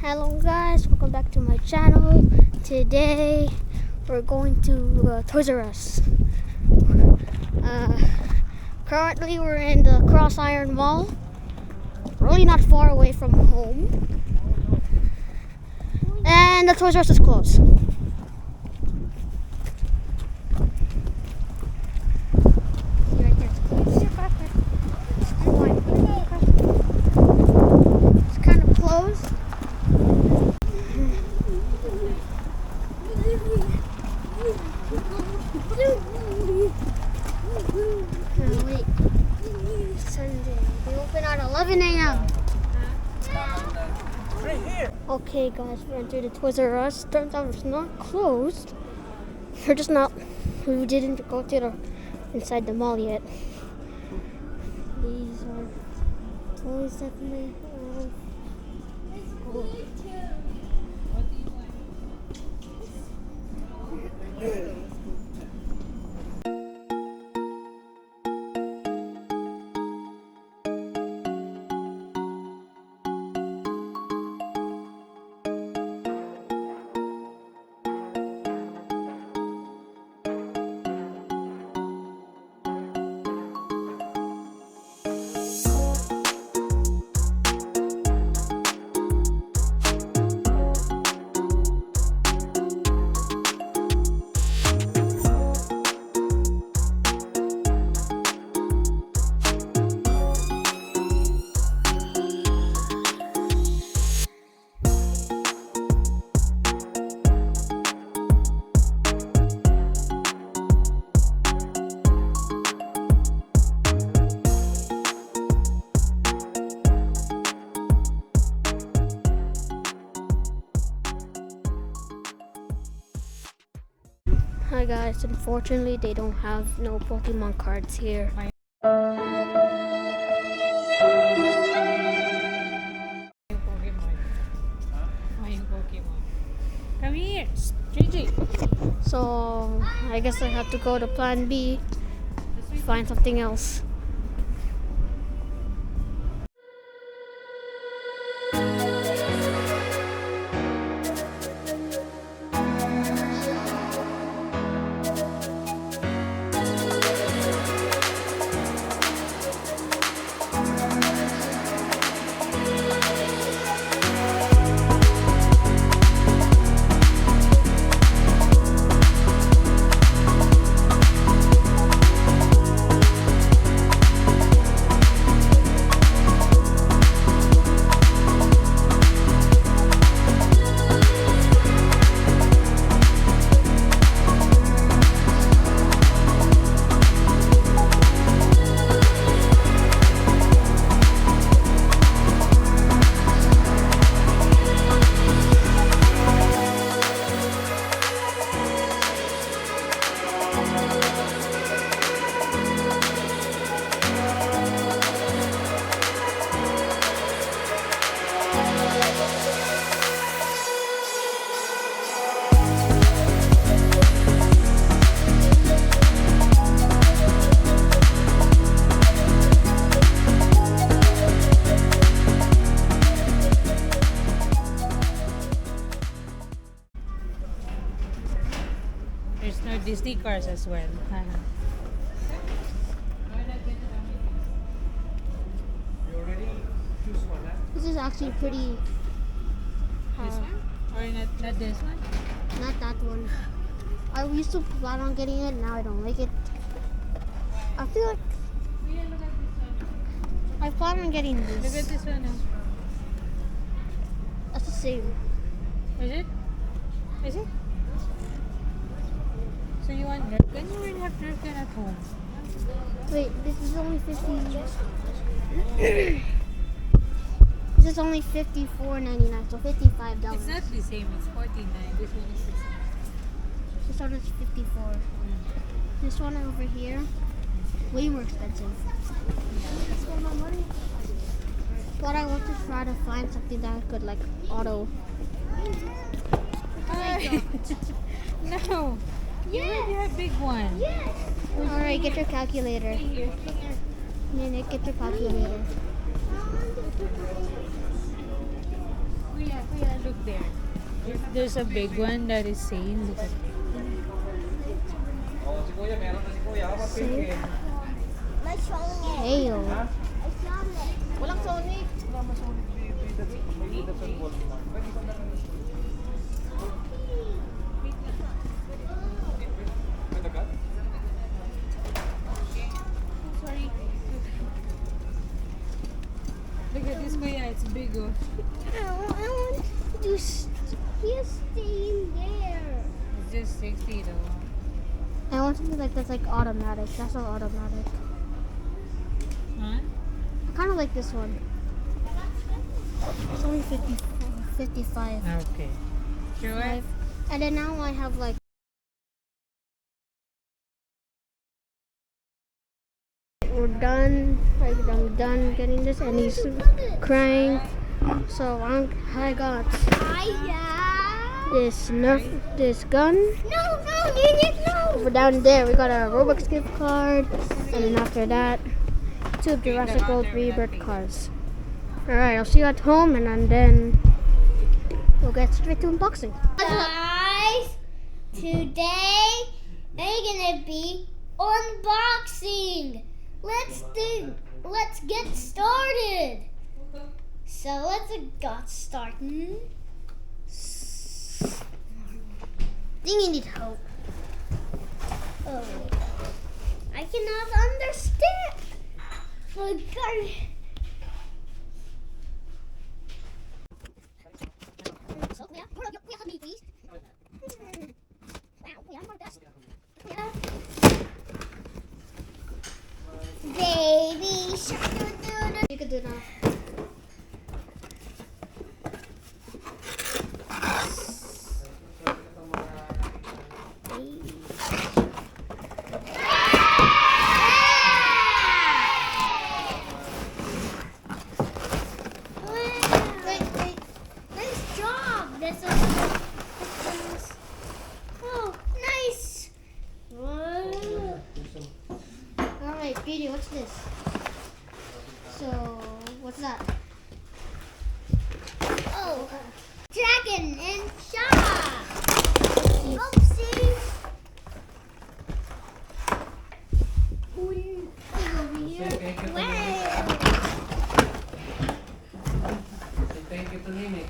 Hello guys, welcome back to my channel. Today we're going to Toys R Us. Currently we're in the Cross Iron Mall. Really not far away from home. And the Toys R Us is closed. It's kind of closed. Wait. Sunday. They open at 11 a.m. Right here. Okay, guys, we entered the Toys R Us. Turns out it's not closed. We didn't go to the inside the mall yet. These are toys that may have. Oh. Hi guys, unfortunately they don't have no Pokemon cards here. Pokemon. Come here, JJ. So I guess I have to go to Plan B, find something else. There's no Disney cars as well. This is actually pretty. This one? Or not this one? Not that one. I used to plan on getting it, now I don't like it. I feel like I plan on getting Look this. at this one now. That's the same. Is it? Is it? So you want Nerf gun? You already have Nerf gun at home. Wait, this is only 50. This is only $54.99, so $55. It's not the same. It's $49. This one is the same. This one is 54. This one over here, way more expensive. But I want to try to find something that could like auto. No. You already have big one. Yes. All right, get your calculator. Here. Nick, get your calculator. Kuya. Look there. There's a big one that is saying, look at it. Oh, si Kuya, meron na si Kuya. How about See? Pinky? May Sonic. Hail. Ha? May Sonic. Walang Sonic. Wala mas ulit may that's on Walmart. Pwede ko na lang. May dagat? Sorry. Look at this, Kuya. It's big, oh. I want to just stay in there. It's just 60 though. I want something like that's like automatic. That's not automatic. Huh? I kind of like this one. It's only 55. Okay. Sure. And then now I have like. We're done. I'm done getting this, and he's crying. So I got this this gun. No, no. Over down there, we got a Robux gift card, and then after that, 2 Jurassic World Rebirth cards. Alright, I'll see you at home, and then we'll get straight to unboxing. Guys, today we're gonna be unboxing. Let's get started. So let's get started. think you need help. Oh, I cannot understand. Oh, God. So, yeah, we have me, please. Wow, yeah, I'm best. Yeah. Baby shark, doo-doo-doo. You could do now. Wait. Nice job. That's a Oh, nice. Whoa. Alright, Beauty, what's this? So, what's that? Oh, dragon and shark. Oopsie. Over here. Wow. Thank you to Nini.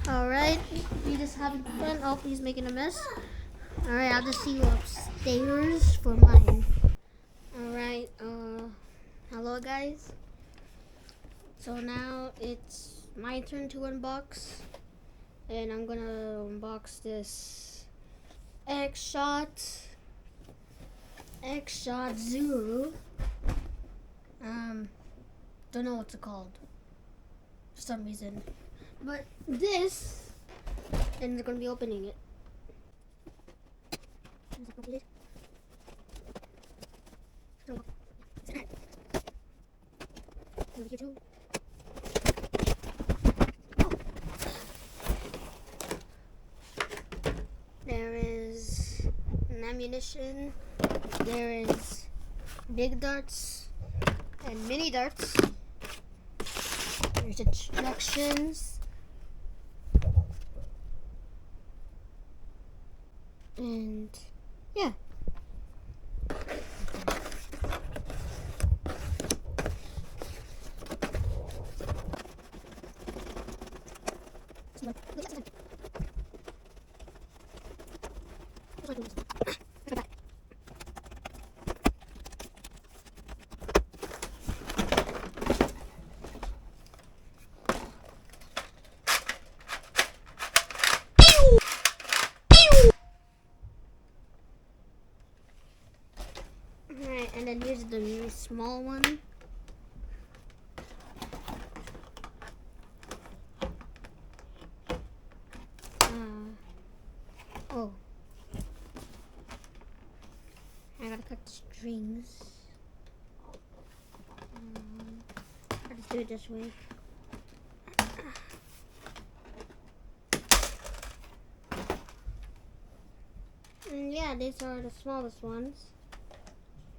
Alright, you just having fun. Oh, he's making a mess. Alright, I'll just see you upstairs for mine. Alright, hello guys. So now it's my turn to unbox. And I'm gonna unbox this X-Shot Zero. Don't know what's it called for some reason. But this, and they're gonna be opening it. There is an ammunition. There is big darts and mini darts. There's instructions. And yeah. Alright, and then here's the really small one. Oh. I gotta cut the strings. I'll just do it this way. And yeah, these are the smallest ones.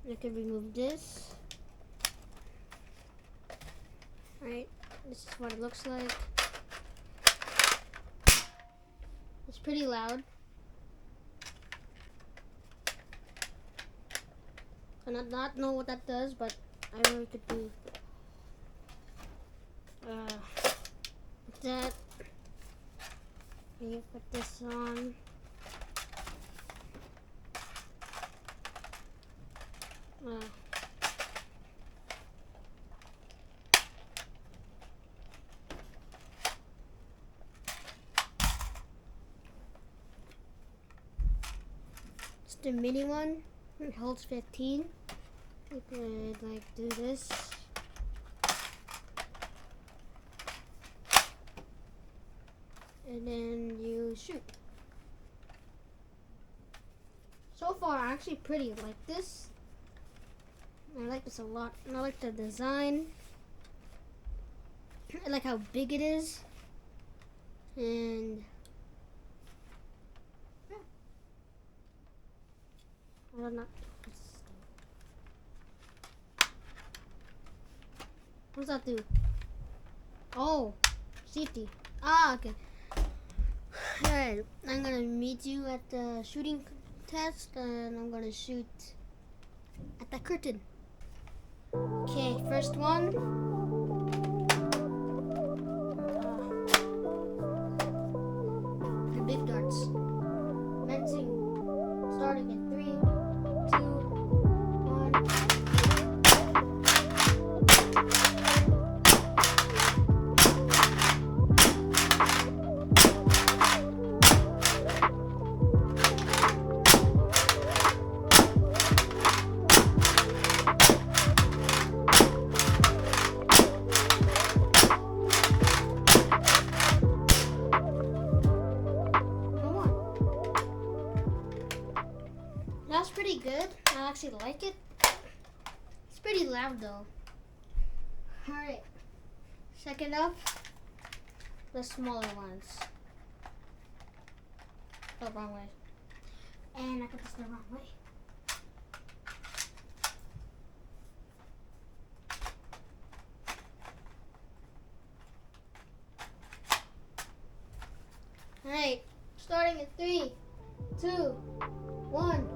I can remove this. Alright, this is what it looks like. It's pretty loud. I do not know what that does, but I really could do that. You put this on. It's the mini one. It holds 15. You could like do this. And then you shoot. So far, I actually pretty like this. I like this a lot. And I like the design. I like how big it is. And yeah. I don't know. What does that do? Oh, safety. Ah, okay. Alright, I'm gonna meet you at the shooting test, and I'm gonna shoot at the curtain. Okay, first one. The big darts. Commencing. Starting in 3, 2, 1. That's pretty good. I actually like it. It's pretty loud though. Alright. Second up, the smaller ones. Oh, wrong way. And I put this the wrong way. Alright. Starting in 3, 2, 1.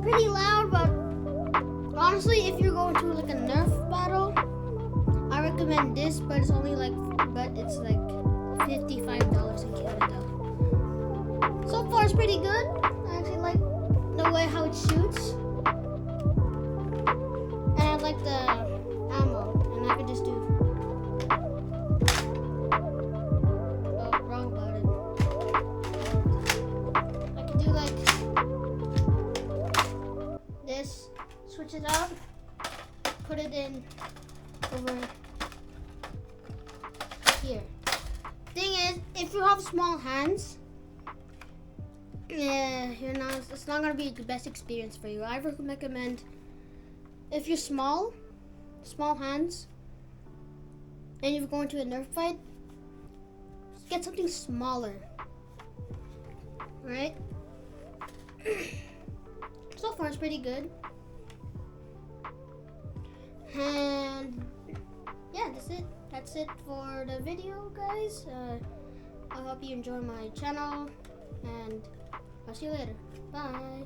Pretty loud, but honestly, if you're going to like a Nerf battle, I recommend this. But it's only like, it's like $55 in Canada. So far, it's pretty good. I actually like the way how it shoots, and I like the ammo, and I can just do. Oh, wrong button. I can do like this, switch it up, put it in over here. Thing is, if you have small hands, it's not gonna be the best experience for you. I recommend if you're small hands, and you're going to a Nerf fight, get something smaller, right? So far, it's pretty good. And yeah, that's it for the video, guys. I hope you enjoy my channel, and I'll see you later. Bye.